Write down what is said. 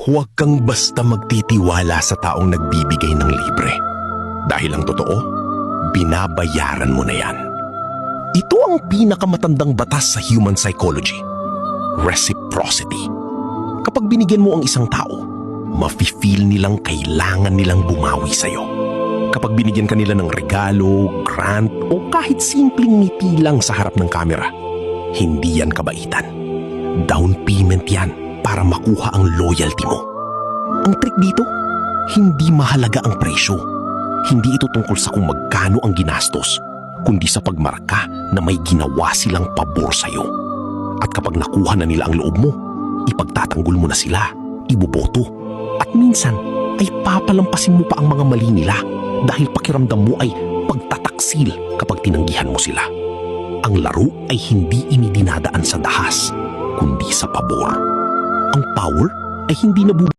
Huwag kang basta magtitiwala sa taong nagbibigay ng libre. Dahil ang totoo, binabayaran mo na yan. Ito ang pinakamatandang batas sa human psychology. Reciprocity. Kapag binigyan mo ang isang tao, mafe-feel nilang kailangan nilang bumawi sa'yo. Kapag binigyan ka nila ng regalo, grant, o kahit simpleng ngiti lang sa harap ng kamera, hindi yan kabaitan. Down payment yan para makuha ang loyalty mo. Ang trick dito, hindi mahalaga ang presyo. Hindi ito tungkol sa kung magkano ang ginastos, kundi sa pagmarka na may ginawa silang pabor sa'yo. At kapag nakuha na nila ang loob mo, ipagtatanggol mo na sila, iboboto, at minsan ay papalampasin mo pa ang mga mali nila dahil pakiramdam mo ay pagtataksil kapag tinanggihan mo sila. Ang laro ay hindi inidinadaan sa dahas, kundi sa pabor. Ang power ay hindi